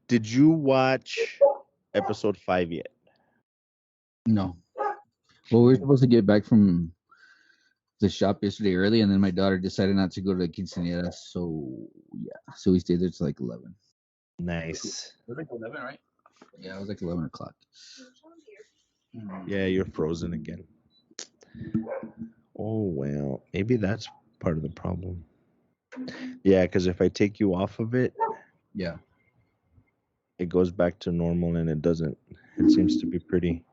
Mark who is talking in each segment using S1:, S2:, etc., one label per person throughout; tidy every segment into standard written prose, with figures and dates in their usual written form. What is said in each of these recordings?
S1: Did you watch episode 5 yet?
S2: No. Well, we were supposed to get back from the shop yesterday early, and then my daughter decided not to go to the quinceañera. So yeah, so we stayed there till like 11.
S1: Nice.
S2: It was like 11, right? Yeah, it was like 11 o'clock.
S1: Yeah, you're frozen again. Oh, well, maybe that's part of the problem. Yeah, because if I take you off of it,
S2: Yeah.
S1: it goes back to normal, and it doesn't. It seems to be pretty.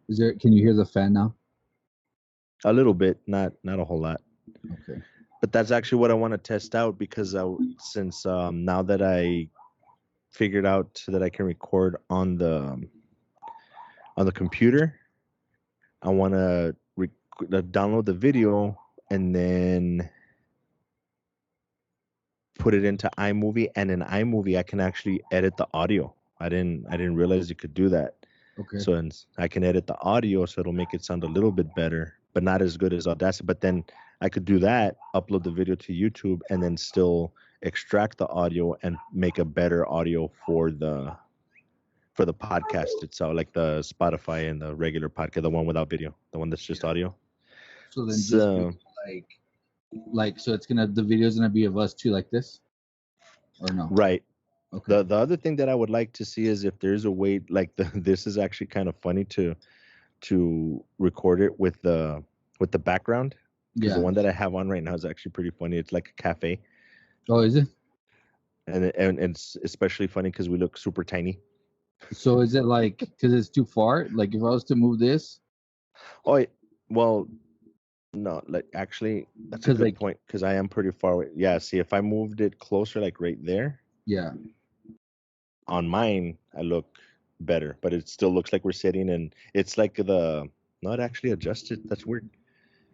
S2: Is there? Can you hear the fan now?
S1: A little bit, not a whole lot.
S2: Okay.
S1: But that's actually what I want to test out because since now that I figured out that I can record on the computer, I want to download the video and then put it into iMovie, and in iMovie I can actually edit the audio. I didn't realize you could do that.
S2: Okay.
S1: So I can edit the audio so it'll make it sound a little bit better, but not as good as Audacity. But then I could do that, upload the video to YouTube, and then still extract the audio and make a better audio for the podcast itself, like the Spotify and the regular podcast, the one without video, the one that's just audio.
S2: So then just like so it's the video's gonna be of us too, like this, or no?
S1: Right.
S2: Okay.
S1: The other thing that I would like to see is if there's a way, like this is actually kind of funny to record it with the background, because the one that I have on right now is actually pretty funny. It's like a cafe.
S2: Oh, is it?
S1: And it's especially funny because we look super tiny.
S2: So is it like because it's too far? Like if I was to move this?
S1: Oh, well, no, like actually that's a good point because I am pretty far away. Yeah, see, if I moved it closer, like right there.
S2: Yeah.
S1: On mine, I look better, but it still looks like we're sitting, and it's like not actually adjusted. That's weird.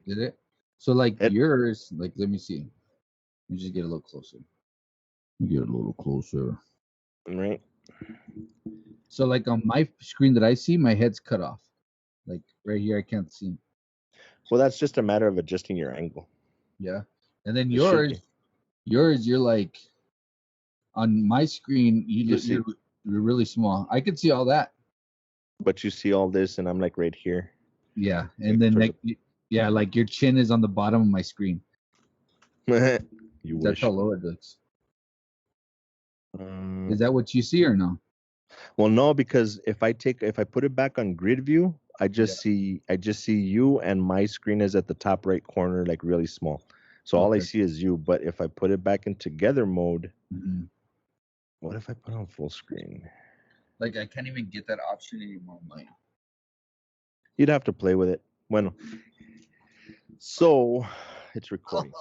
S2: Did it? So like yours, like let me see. Let me just get a little closer. Get a little closer.
S1: Right.
S2: So like on my screen that I see, my head's cut off. Like right here, I can't see.
S1: Well, that's just a matter of adjusting your angle.
S2: Yeah. And then yours, you're like on my screen, you're really small. I could see all that.
S1: But you see all this, and I'm like right here.
S2: Yeah, and then like like your chin is on the bottom of my screen.
S1: That's
S2: how low it looks. Is that what you see or no?
S1: Well, no, because if I put it back on grid view, I just see you, and my screen is at the top right corner, like really small. So all I see is you. But if I put it back in together mode, what if I put on full screen?
S2: Like I can't even get that option anymore, Mike.
S1: You'd have to play with it. Bueno. So it's recording.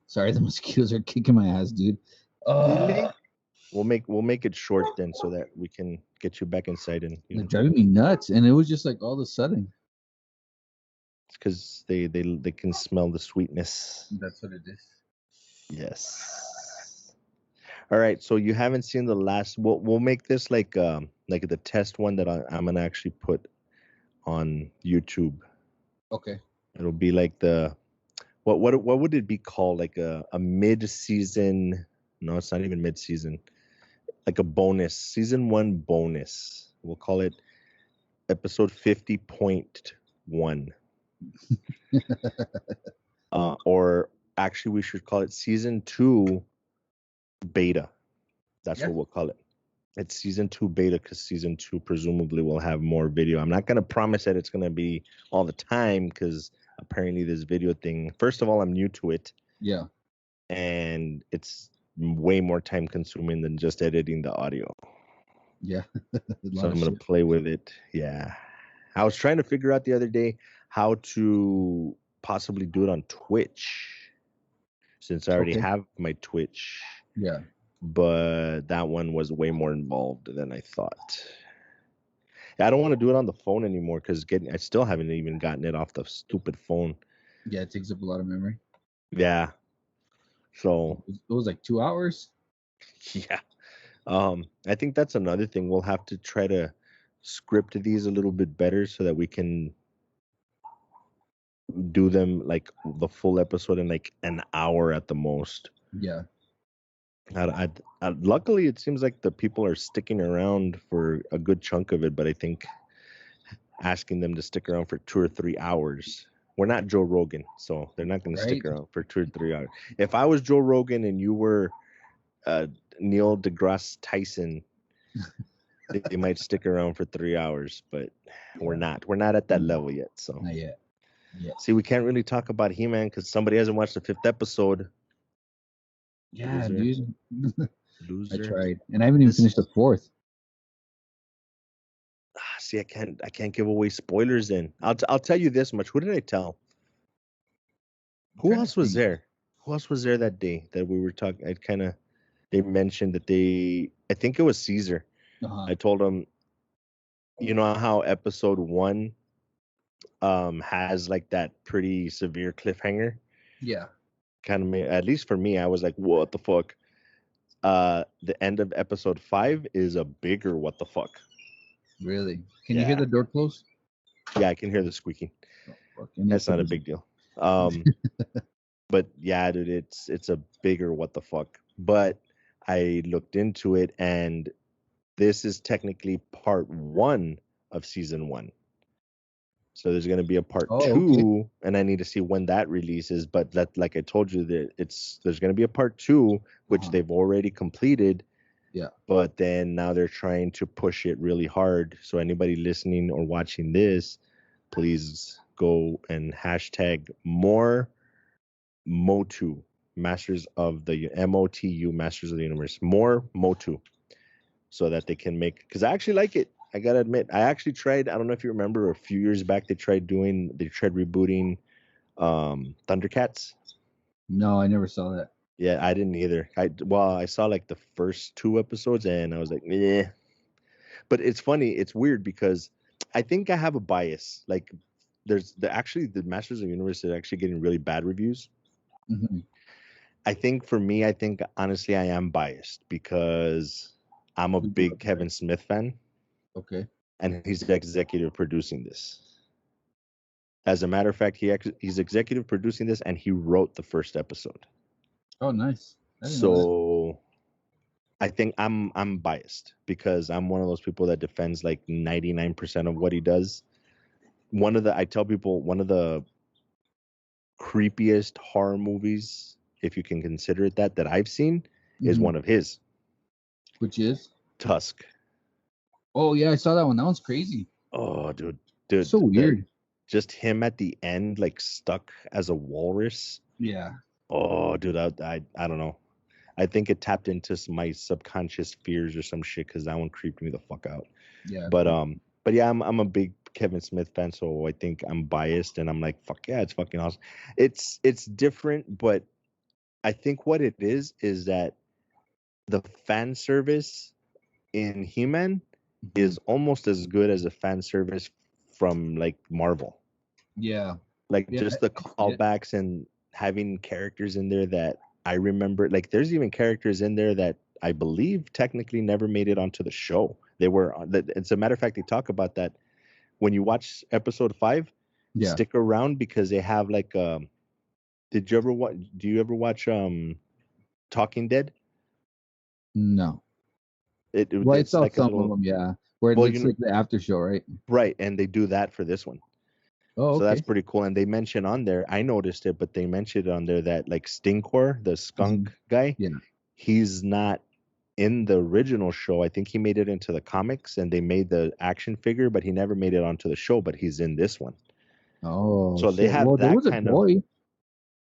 S2: Sorry, the mosquitoes are kicking my ass, dude.
S1: We'll make it short then, so that we can get you back inside, and
S2: they're driving me nuts. And it was just like all of a sudden.
S1: It's because they can smell the sweetness.
S2: That's what it is.
S1: Yes. All right. So you haven't seen the last. We'll make this like the test one that I'm gonna actually put on YouTube.
S2: Okay.
S1: It'll be like the what would it be called? Like a mid-season? No, it's not even mid-season. Like a bonus, season 1 bonus. We'll call it episode 50.1. Or actually, we should call it season 2 beta. That's what we'll call it. It's season 2 beta because season 2 presumably will have more video. I'm not going to promise that it's going to be all the time because apparently this video thing, first of all, I'm new to it.
S2: Yeah.
S1: And it's way more time consuming than just editing the audio.
S2: Yeah.
S1: So I'm going to play with it. Yeah. I was trying to figure out the other day how to possibly do it on Twitch, since I already have my Twitch.
S2: Yeah.
S1: But that one was way more involved than I thought. I don't want to do it on the phone anymore because I still haven't even gotten it off the stupid phone.
S2: Yeah, it takes up a lot of memory.
S1: Yeah. So
S2: it was like 2 hours.
S1: Yeah. I think that's another thing. We'll have to try to script these a little bit better so that we can do them like the full episode in like an hour at the most.
S2: Yeah.
S1: Luckily, it seems like the people are sticking around for a good chunk of it, but I think asking them to stick around for 2 or 3 hours. We're not Joe Rogan, so they're not going to
S2: Right?
S1: stick around for 2 or 3 hours. If I was Joe Rogan and you were Neil deGrasse Tyson, they might stick around for 3 hours, but we're
S2: Yeah.
S1: not. We're not at that
S2: No,
S1: level yet. So,
S2: not yet. Yet.
S1: see, we can't really talk about He-Man because somebody hasn't watched the 5th episode.
S2: Yeah,
S1: Loser,
S2: dude. I
S1: loser.
S2: tried, and I haven't even
S1: This
S2: finished the fourth.
S1: see, I can't give away spoilers. Then I'll tell you this much. Who did I tell?
S2: I'm
S1: Who
S2: trying to
S1: else was
S2: think.
S1: there? Who else was there that day that we were talking? They mentioned that I think it was Caesar.
S2: Uh-huh.
S1: I told him, you know how episode 1 has like that pretty severe cliffhanger.
S2: Yeah.
S1: Kind of made, at least for me, I was like, what the fuck? The end of episode 5 is a bigger what the fuck.
S2: Really? Can you hear
S1: Yeah,
S2: the door close?
S1: yeah, I can hear the squeaking.
S2: Oh, fuck. I need to
S1: That's
S2: put
S1: not a
S2: this.
S1: big deal. But yeah, dude, it's a bigger what the fuck. But I looked into it, and this is technically part 1 of season 1. So there's going to be a part
S2: Oh, okay.
S1: 2, and I need to see when that releases. But like I told you, that there's going to be a part 2, which
S2: Uh-huh.
S1: they've already completed.
S2: Yeah.
S1: But then now they're trying to push it really hard. So anybody listening or watching this, please go and hashtag more MOTU, Masters of the MOTU, Masters of the Universe, more MOTU, so that they can make. Because I actually like it. I gotta admit, I actually tried. I don't know if you remember, a few years back they tried rebooting Thundercats.
S2: No, I never saw that.
S1: Yeah, I didn't either. I saw like the first 2 episodes and I was like, yeah. But it's funny, it's weird because I think I have a bias. Like, the Masters of the Universe is actually getting really bad reviews.
S2: Mm-hmm.
S1: I think for me, I think honestly I am biased because I'm a
S2: You grew
S1: big
S2: up there.
S1: Kevin Smith fan,
S2: Okay.
S1: and he's executive producing this. As a matter of fact, he's executive producing this, and he wrote the first episode.
S2: Oh, nice. I didn't know that.
S1: So I think I'm biased because I'm one of those people that defends like 99% of what he does. I tell people, one of the creepiest horror movies, if you can consider it that I've seen, is
S2: Mm-hmm.
S1: one of his,
S2: Which is?
S1: Tusk.
S2: Oh, yeah, I saw that one. That one's crazy.
S1: Oh,
S2: So weird.
S1: just him at the end, like stuck as a walrus.
S2: Yeah.
S1: Oh, dude, I don't know. I think it tapped into my subconscious fears or some shit because that one creeped me the fuck out.
S2: Yeah.
S1: But yeah, I'm a big Kevin Smith fan, so I think I'm biased, and I'm like, fuck yeah, it's fucking awesome. It's different, but I think what it is that the fan service in He-Man is almost as good as a fan service from like Marvel.
S2: Yeah.
S1: Like
S2: Yeah.
S1: just the
S2: I see it.
S1: callbacks and having characters in there that I remember. Like there's even characters in there that I believe technically never made it onto the show. They were as a matter of fact, they talk about that when you watch episode 5.
S2: Yeah.
S1: Stick around because they have like did you ever watch do you ever watch Talking Dead?
S2: No. Well, I
S1: It's
S2: saw
S1: like a
S2: some of
S1: little,
S2: them, yeah, where it
S1: well,
S2: looks like the after show, right?
S1: right, and they do that for this one.
S2: Oh,
S1: So that's
S2: okay.
S1: pretty cool. And they mention on there, I noticed it, but they mentioned on there that like Stinkor, the skunk guy,
S2: Yeah.
S1: he's not in the original show. I think he made it into the comics and they made the action figure, but he never made it onto the show, but he's in this one.
S2: Oh
S1: So they
S2: shit.
S1: have
S2: Well, there
S1: that
S2: was a
S1: kind of,
S2: toy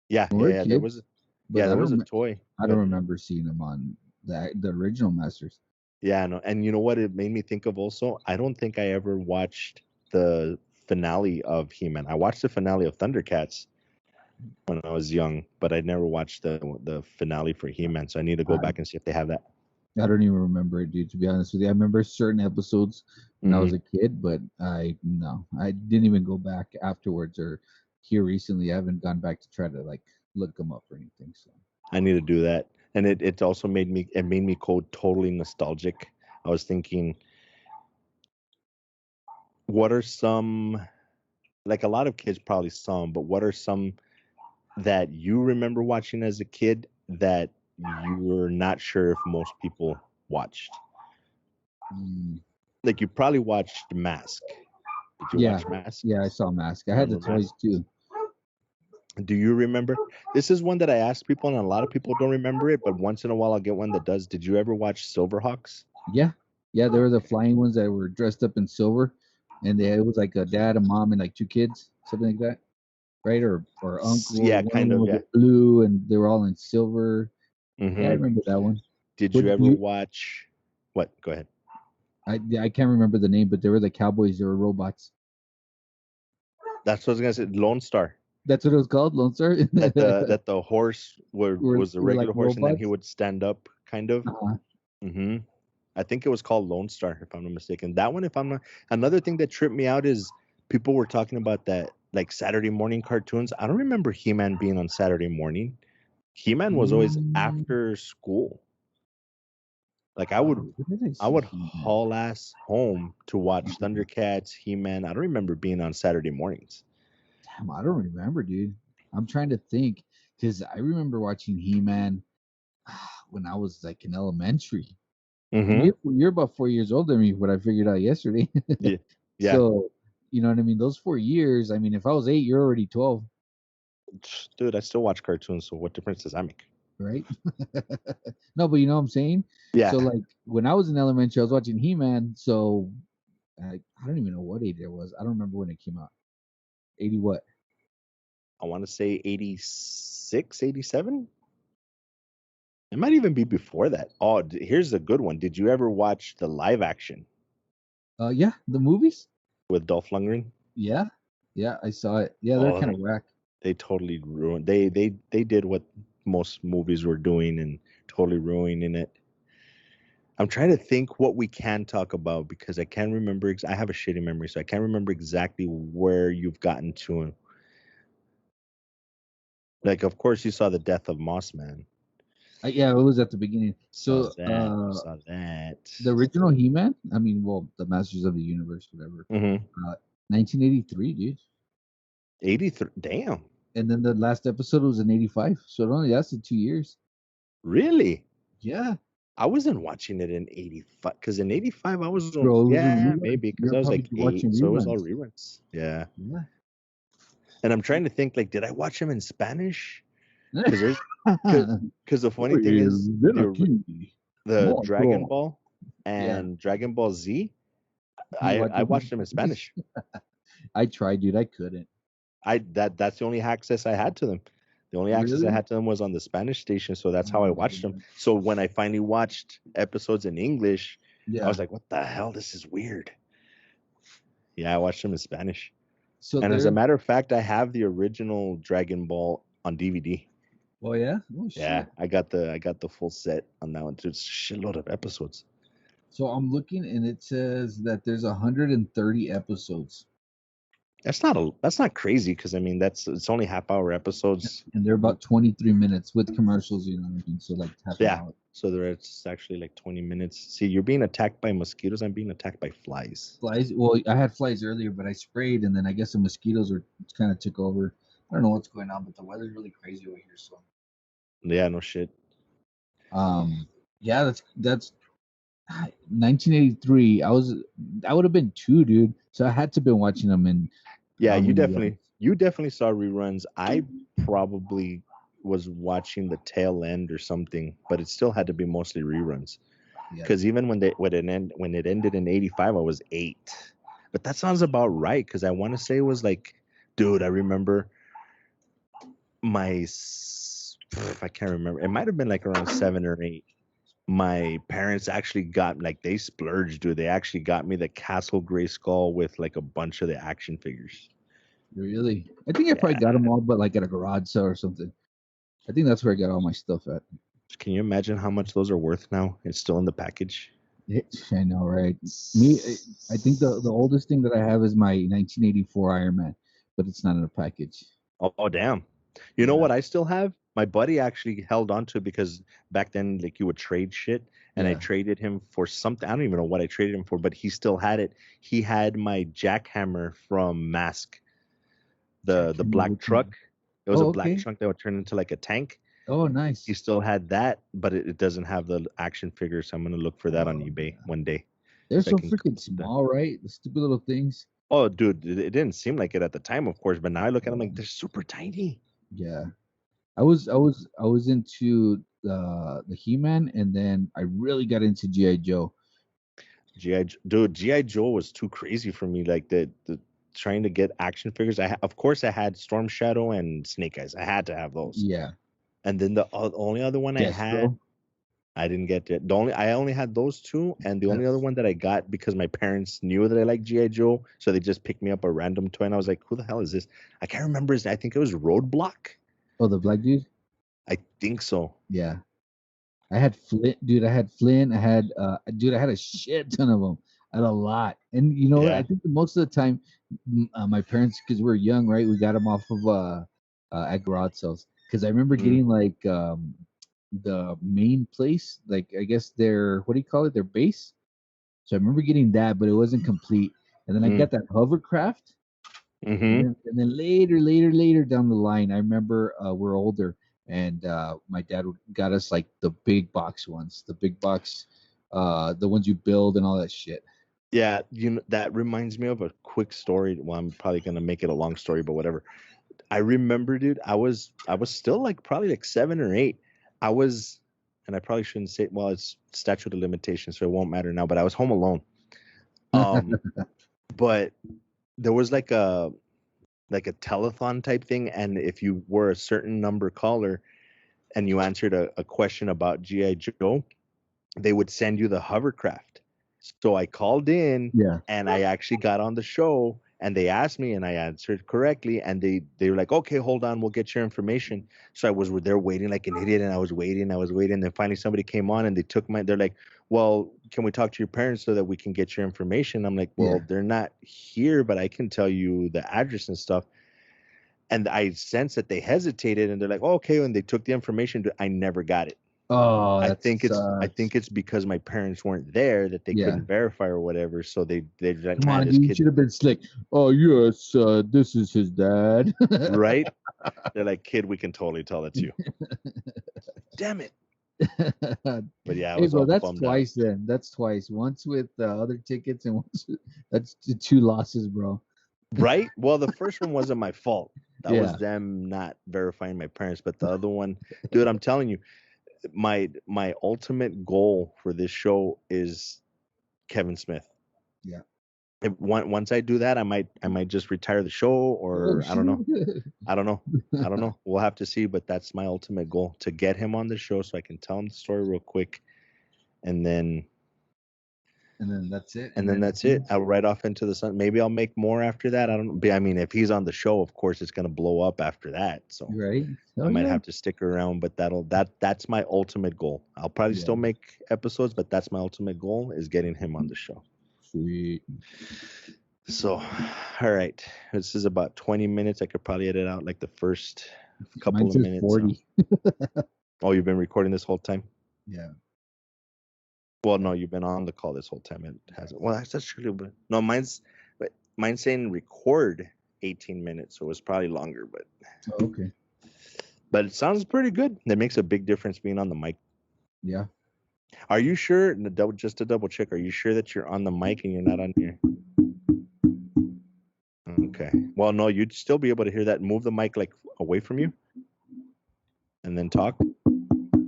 S1: yeah,
S2: when we
S1: yeah,
S2: were
S1: yeah.
S2: kids, but
S1: There was a toy,
S2: I don't
S1: but
S2: remember seeing them on the original Masters.
S1: yeah, no. And you know what it made me think of also? I don't think I ever watched the finale of He-Man. I watched the finale of Thundercats when I was young, but I never watched the finale for He-Man. So I need to go
S2: I
S1: back and see if they have that.
S2: I don't even remember it, dude. To be honest with you, I remember certain episodes when I
S1: Hmm.
S2: was a kid, but I didn't even go back afterwards or here recently. I haven't gone back to try to like look them up or anything. So
S1: I need to do that. And it also made me go totally nostalgic. I was thinking, what are some, like a lot of kids probably saw them, but what are some that you remember watching as a kid that you're not sure if most people watched.
S2: Mm.
S1: Like, you probably watched Mask. Did you
S2: Yeah,
S1: watch Mask?
S2: yeah, I saw Mask. I had the
S1: Remember Mask?
S2: toys too.
S1: Do you remember? This is one that I asked people, and a lot of people don't remember it, but once in a while I'll get one that does. Did you ever watch Silverhawks?
S2: Yeah, yeah, there were the flying ones that were dressed up in silver, and it was like a dad, a mom, and like two kids, something like that, right? Or uncle.
S1: Yeah,
S2: One of
S1: kind
S2: them
S1: of,
S2: was
S1: yeah.
S2: a blue, and they were all in silver. Yeah, I
S1: Hmm.
S2: remember that one.
S1: Did
S2: What
S1: you ever
S2: you?
S1: watch what? Go ahead.
S2: I can't remember the name, but they were the cowboys. They were robots.
S1: That's what I was gonna say. Lone Star.
S2: That's what it was called, Lone Star.
S1: That the horse
S2: were,
S1: was the
S2: were like
S1: regular horse, and then he
S2: robots.
S1: would stand up, kind of.
S2: Uh-huh.
S1: Hmm. I think it was called Lone Star, if I'm not mistaken. That one, if I'm not. Another thing that tripped me out is people were talking about that, like Saturday morning cartoons. I don't remember He-Man being on Saturday morning. He-Man was always
S2: Mm,
S1: after school. Like, I would
S2: where did I
S1: I
S2: see
S1: would
S2: He-Man?
S1: haul ass home to watch Thundercats, He-Man. I don't remember being on Saturday mornings.
S2: Damn, I don't remember, dude. I'm trying to think because I remember watching He-Man when I was like in elementary. And
S1: Mm-hmm.
S2: you're about 4 years older than me, what I figured out yesterday.
S1: Yeah. Yeah.
S2: So, you know what I mean? Those 4 years, I mean, if I was 8, you're already 12,
S1: Dude, I still watch cartoons, so what difference does that make?
S2: right? No, but you know what I'm saying?
S1: Yeah.
S2: So, like, when I was in elementary, I was watching He-Man. So, I don't even know what age it was. I don't remember when it came out. 80 what?
S1: I want to say 86, 87. It might even be before that. Oh, here's a good one. Did you ever watch the live action
S2: Yeah, the movies?
S1: with Dolph Lundgren?
S2: Yeah. Yeah, I saw it. Yeah, they're kind
S1: Oh,
S2: of whack.
S1: they totally ruined. They did what most movies were doing and totally ruining it. I'm trying to think what we can talk about because I can't remember. I have a shitty memory, so I can't remember exactly where you've gotten to. Like, of course, you saw the death of Moss Man.
S2: Yeah, it was at the beginning.
S1: Saw
S2: So,
S1: that. Saw that.
S2: the original He-Man, I mean, well, the Masters of the Universe, whatever,
S1: Mm-hmm.
S2: 1983, dude.
S1: 83. Damn.
S2: And then the last episode was in 85. So it only lasted 2 years.
S1: Really?
S2: Yeah.
S1: I wasn't watching it in 85 because in 85 I was
S2: Bro, it was in
S1: yeah,
S2: reruns.
S1: maybe because
S2: You're
S1: I was
S2: probably
S1: like 8,
S2: watching
S1: so it was all
S2: reruns.
S1: reruns. Yeah.
S2: Yeah.
S1: And I'm trying to think, like, did I watch them in Spanish? Because the funny thing is the Dragon
S2: Monstro.
S1: Ball
S2: Yeah.
S1: and Dragon Ball Z,
S2: You
S1: I
S2: watching
S1: watched them in Spanish.
S2: I tried, dude. I couldn't.
S1: That's the only access I had to them. The only access I
S2: Really?
S1: had to them was on the Spanish station, so that's how I
S2: Oh,
S1: watched them.
S2: man.
S1: So when I finally watched episodes in English, I was
S2: Yeah.
S1: like, "What the hell? This is weird." Yeah, I watched them in Spanish.
S2: So
S1: And as a
S2: there.
S1: matter of fact, I have the original Dragon Ball on DVD.
S2: Oh, yeah? Oh,
S1: Yeah,
S2: shit.
S1: I got the full set on that one. It's a shitload of episodes.
S2: So I'm looking and it says that there's 130 episodes.
S1: That's not crazy because I mean it's only half-hour episodes.
S2: And they're about 23 minutes with commercials, you know what I mean? So like half an
S1: Yeah,
S2: hour.
S1: so it's actually like 20 minutes. See, you're being attacked by mosquitoes. I'm being attacked by flies.
S2: Flies. Well, I had flies earlier, but I sprayed, and then I guess the mosquitoes are kind of took over. I don't know what's going on, but the weather's really crazy over here. So,
S1: Yeah, no shit.
S2: yeah, that's 1983. I would have been 2, dude. So I had to been watching them in
S1: Yeah, you
S2: reruns.
S1: definitely saw reruns. I probably was watching the tail end or something, but it still had to be mostly reruns.
S2: Yeah,
S1: Because even when it ended in 85, I was 8. But that sounds about right because I want to say it was like, dude, I remember I can't remember. It might have been like around 7 or 8. My parents actually got like they splurged, dude. They actually got me the Castle Grayskull with like a bunch of the action figures.
S2: really. I think I probably
S1: Yeah.
S2: got them all, but like at a garage sale or something. I think that's where I got all my stuff at.
S1: Can you imagine how much those are worth now? It's still in the package.
S2: I know, right? Me, I think the oldest thing that I have is my 1984 Iron Man, but it's not in a package.
S1: Oh, damn. You know
S2: Yeah,
S1: what I still have? My buddy actually held on to it because back then, like, you would trade shit, and I
S2: yeah.
S1: traded him for something. I don't even know what I traded him for, but he still had it. He had my jackhammer from Mask, the
S2: Jackhammer,
S1: black
S2: which one?
S1: truck. It was a
S2: Oh,
S1: black
S2: okay.
S1: truck that would turn into like a tank.
S2: Oh,
S1: He
S2: nice.
S1: still had that, but it doesn't have the action figure. So I'm gonna look for that on
S2: Oh,
S1: eBay
S2: yeah.
S1: one day,
S2: They're
S1: so I
S2: so
S1: can
S2: freaking
S1: complete that.
S2: small, right? The stupid little things.
S1: Oh, dude, it didn't seem like it at the time, of course, but now I look at them like they're super tiny.
S2: Yeah. I was into the He-Man, and then I really got into GI Joe.
S1: Dude, GI Joe was too crazy for me. Like the trying to get action figures. Of course I had Storm Shadow and Snake Eyes. I had to have those.
S2: Yeah.
S1: And then the only other one I had,
S2: Destro.
S1: I didn't get it. I only had those two, and the only other one that I got because my parents knew that I liked GI Joe, so they just picked me up a random toy, and I was like, "Who the hell is this?" I can't remember his. I think it was Roadblock.
S2: Oh, the black dude.
S1: I think so.
S2: Yeah. I had Flint, dude. I had Flynn. I had a shit ton of them. I had a lot. And you know what? I
S1: Yeah.
S2: think that most of the time, my parents, because we were young, right? We got them off of at garage sales. Because I remember
S1: Mm,
S2: getting like the main place, like I guess their what do you call it? Their base. So I remember getting that, but it wasn't complete. And then I
S1: mm,
S2: got that hovercraft. And
S1: mm-hmm.
S2: then later down the line, I remember we're older, and my dad got us like the big box ones, the big box, the ones you build and all that shit.
S1: Yeah, that reminds me of a quick story. Well, I'm probably gonna make it a long story, but whatever. I remember, dude, I was still like probably like 7 or 8. I was, and I probably shouldn't say. Well, it's statute of limitations, so it won't matter now. But I was home alone. Um, but there was like a telethon type thing, and if you were a certain number caller and you answered a question about GI Joe, they would send you the hovercraft. So I called in
S2: Yeah,
S1: and I actually got on the show and they asked me and I answered correctly and they were like, okay, hold on, we'll get your information. So I was there waiting like an idiot and I was waiting. And then finally somebody came on and they're like, well, can we talk to your parents so that we can get your information? I'm like, well,
S2: yeah.
S1: they're not here, but I can tell you the address and stuff. And I sensed that they hesitated and they're like, oh, okay. And they took the information. I never got it.
S2: Oh,
S1: I
S2: that
S1: think it's I
S2: sucks.
S1: think it's because my parents weren't there that they
S2: Yeah.
S1: couldn't verify or whatever. So they're like,
S2: Come
S1: nah,
S2: on,
S1: this
S2: dude. You
S1: kid,
S2: should have been slick. Oh, yes, this is his dad.
S1: right? They're like, kid, we can totally tell it's you. Damn it. But yeah, I
S2: Hey,
S1: was
S2: bro,
S1: all
S2: that's
S1: bummed out.
S2: twice then. That's twice. Once with other tickets and that's two losses, bro.
S1: Right? Well, the first one wasn't my fault. That
S2: Yeah.
S1: was them not verifying my parents. But the other one, dude, I'm telling you, my ultimate goal for this show is Kevin Smith.
S2: Yeah.
S1: Once I do that, I might just retire the show,
S2: Oh,
S1: or I don't know.
S2: shoot.
S1: I don't know. I don't know. We'll have to see, but that's my ultimate goal to get him on the show so I can tell him the story real quick, and then
S2: And then that's it.
S1: and
S2: And
S1: then
S2: then
S1: that's it. I'll ride off into the sun. Maybe I'll make more after that. I don't know. But I mean, if he's on the show, of course it's gonna blow up after that. So
S2: right.
S1: I
S2: Oh
S1: might
S2: yeah.
S1: have to stick around, but that's my ultimate goal. I'll probably
S2: Yeah.
S1: still make episodes, but that's my ultimate goal is getting him on the show.
S2: Sweet.
S1: So, all right. This is about 20 minutes. I could probably edit out like the first
S2: Mine
S1: couple of
S2: says
S1: minutes. So.
S2: 40.
S1: Oh, you've been recording this whole time?
S2: Yeah.
S1: Well, no, you've been on the call this whole time. It hasn't. Well, that's true, but no, mine's saying record 18 minutes, so it's probably longer,
S2: Oh, okay.
S1: but it sounds pretty good. That makes a big difference being on the mic.
S2: Yeah.
S1: Are you sure? Just to double check, are you sure that you're on the mic and you're not on here? Okay. Well, no, you'd still be able to hear that. Move the mic like away from you, and then talk.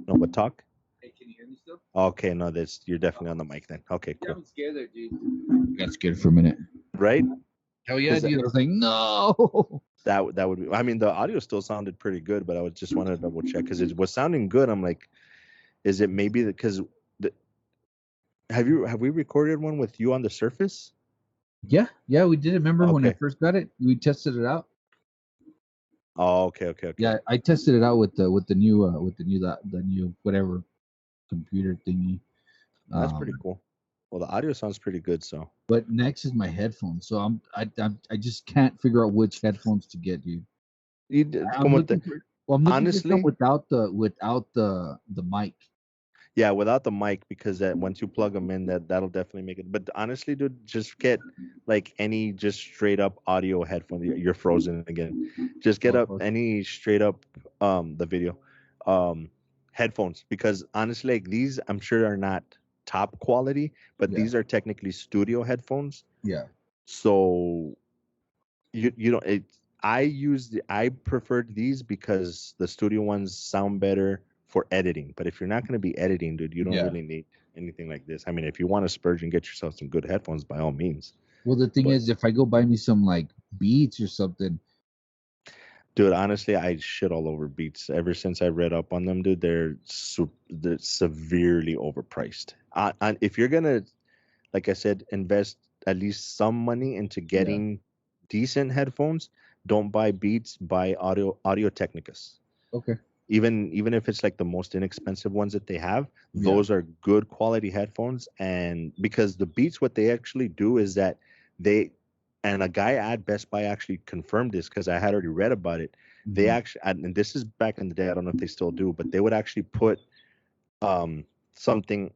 S1: No, but talk.
S2: Hey, can you hear me still?
S1: Okay, no, you're definitely on the mic then. Okay,
S2: Yeah,
S1: cool.
S2: I'm scared there, dude. I got scared for a minute.
S1: Right?
S2: Hell yeah, dude. I was like, no.
S1: That would be. I mean, the audio still sounded pretty good, but I was just wanted to double check because it was sounding good. I'm like, is it maybe because have we recorded one with you on the Surface?
S2: Yeah, we did. Remember when I
S1: Okay.
S2: first got it? We tested it out.
S1: Oh, okay.
S2: Yeah, I tested it out with the new whatever computer thingy.
S1: That's pretty cool. Well, the audio sounds pretty good, so
S2: But next is my headphones. So I just can't figure out which headphones to get, dude.
S1: you
S2: I'm
S1: come with
S2: looking
S1: the
S2: for I'm looking for some
S1: honestly,
S2: without the mic.
S1: yeah, without the mic because that once you plug them in, that'll definitely make it. But honestly, dude, just get like any just straight up audio headphone. You're frozen again. Just get up
S2: Oh,
S1: any straight up the video. headphones, because honestly, like these, I'm sure are not top quality, but
S2: Yeah.
S1: these are technically studio headphones.
S2: Yeah.
S1: So you know it. I preferred these because the studio ones sound better for editing. But if you're not going to be editing, dude, you don't
S2: Yeah.
S1: really need anything like this. I mean, if you want to splurge and get yourself some good headphones, by all means.
S2: Well, the thing
S1: But
S2: is, if I go buy me some like Beats or something,
S1: dude, honestly, I shit all over Beats ever since I read up on them, dude. They're severely overpriced. And if you're gonna, like I said, invest at least some money into getting decent headphones, don't buy Beats, buy Audio Technicas.
S2: okay.
S1: Even if it's like the most inexpensive ones that they have,
S2: Yeah.
S1: those are good quality headphones. And because the Beats, what they actually do is that they, and a guy at Best Buy actually confirmed this because I had already read about it. They
S2: Mhm.
S1: actually, and this is back in the day, I don't know if they still do, but they would actually put something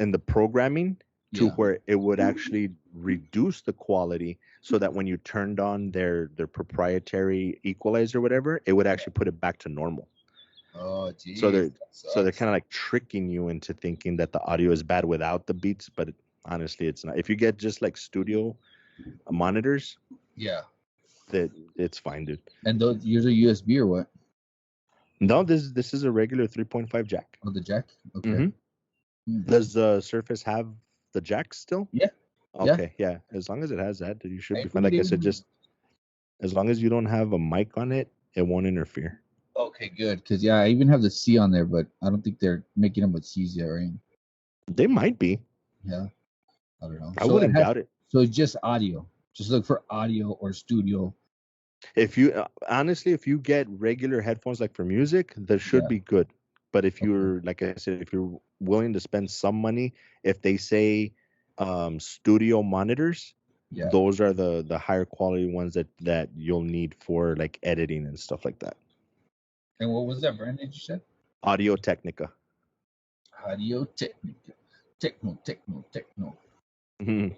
S1: in the programming to
S2: Yeah.
S1: where it would actually reduce the quality, so that when you turned on their proprietary equalizer or whatever, it would actually put it back to normal.
S2: Oh,
S1: So
S2: geez,
S1: they're
S2: that
S1: so they're
S2: sucks.
S1: kind of like tricking you into thinking that the audio is bad without the Beats, but honestly, it's not. If you get just like studio monitors,
S2: Yeah.
S1: that it's fine, dude.
S2: And those yours are USB or what?
S1: No, this is a regular 3.5 jack.
S2: Oh, the jack. Okay.
S1: Hmm.
S2: Hmm.
S1: Does the Surface have the jack still?
S2: Yeah. Yeah.
S1: Okay, yeah. As long as it has that, then you should
S2: I
S1: be fine.
S2: think it
S1: Like I said,
S2: even.
S1: just as long as you don't have a mic on it, it won't interfere.
S2: Okay, good. Because yeah, I even have the C on there, but I don't think they're making them with C's yet, right?
S1: They might be.
S2: Yeah. I don't know.
S1: I
S2: So it
S1: wouldn't
S2: has.
S1: doubt it.
S2: So it's just audio. Just look for audio or studio.
S1: If you honestly, if you get regular headphones like for music, that should
S2: Yeah.
S1: be good. But if
S2: Okay.
S1: you're, like I said, if you're willing to spend some money, if they say studio monitors,
S2: Yeah.
S1: those are the higher quality ones that you'll need for like editing and stuff like that.
S2: And what was that brand that you said?
S1: Audio Technica.
S2: Audio Technica. Techno.
S1: Mhm.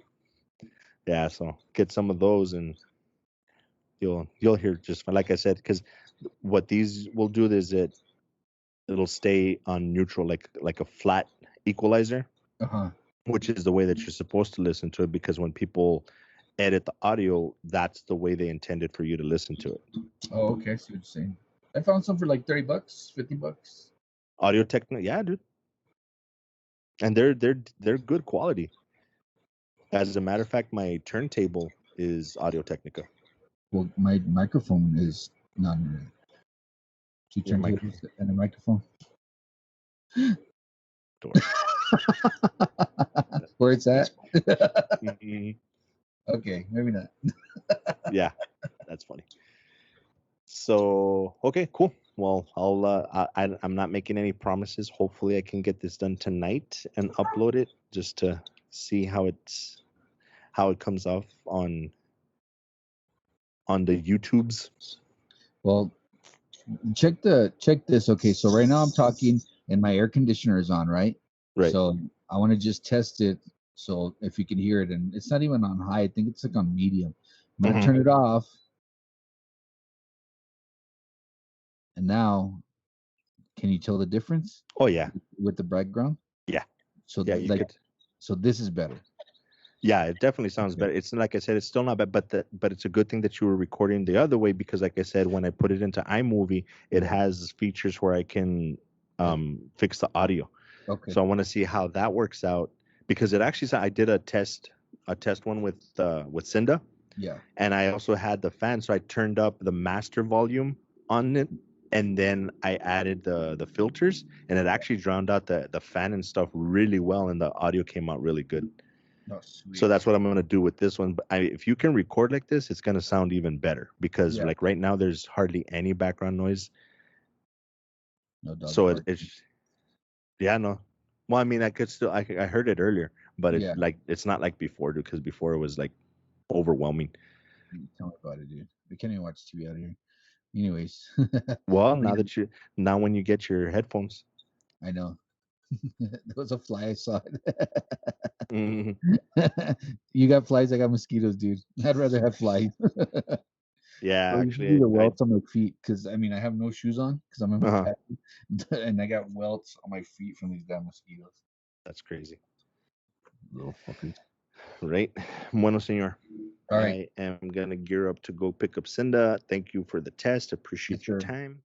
S1: Yeah, so get some of those and you'll hear just fine. Like I said, because what these will do is it'll stay on neutral, like a flat equalizer,
S2: Uh-huh.
S1: which is the way that you're supposed to listen to it. Because when people edit the audio, that's the way they intended for you to listen to it.
S2: Oh, okay. I see what you're saying. I found some for like $30, $50.
S1: Audio Technica, yeah, dude, and they're good quality. As a matter of fact, my turntable is Audio Technica.
S2: Well, my microphone is not two
S1: Your microphone,
S2: turntables and a microphone.
S1: don't worry.
S2: Where it's
S1: That's
S2: at?
S1: Mhm.
S2: Okay, maybe not.
S1: Yeah, that's funny. So okay, cool. Well, I'm not making any promises. Hopefully, I can get this done tonight and upload it just to see how it comes off on the YouTubes.
S2: Well, check this. Okay, so right now I'm talking and my air conditioner is on, right?
S1: Right.
S2: So I want to just test it. So if you can hear it, and it's not even on high, I think it's like on medium. I'm gonna
S1: Mhm.
S2: turn it off. And now, can you tell the difference
S1: Oh yeah,
S2: with the background?
S1: yeah,
S2: So
S1: yeah. You
S2: like,
S1: could.
S2: so this is better.
S1: Yeah, it definitely sounds
S2: Okay.
S1: better. It's like I said, it's still not bad, but it's a good thing that you were recording the other way because, like I said, when I put it into iMovie, it
S2: Yeah.
S1: has features where I can fix the audio.
S2: Okay.
S1: So I want to see how that works out because it actually I did a test one with Cinda,
S2: Yeah.
S1: and I also had the fan, so I turned up the master volume on it, and then I added the filters, and it actually drowned out the fan and stuff really well, and the audio came out really good.
S2: Oh,
S1: So
S2: sweet.
S1: that's what I'm gonna do with this one. But if you can record like this, it's gonna sound even better because
S2: Yeah.
S1: like right now there's hardly any background noise.
S2: No dog
S1: So
S2: bark.
S1: it's yeah, no. Well, I mean, I could still I heard it earlier, but
S2: Yeah.
S1: it's not like before, dude. Because before it was like overwhelming.
S2: Tell me about it, dude. We can't even watch TV out here. Anyways,
S1: Well,
S2: yeah,
S1: now when you get your headphones,
S2: I know. There was a fly I saw it.
S1: Mhm.
S2: You got flies, I got mosquitoes, dude. I'd rather have flies.
S1: Yeah,
S2: Or you can do
S1: actually,
S2: the welts on my feet because I mean I have no shoes on because I'm in my
S1: uh-huh.
S2: pants, and I got welts on my feet from these damn mosquitoes.
S1: That's crazy.
S2: Little fuckers.
S1: Right. Bueno, senor.
S2: All right.
S1: I am going to gear up to go pick up Cinda. Thank you for the test.
S2: Yes,
S1: Appreciate your
S2: sir.
S1: time.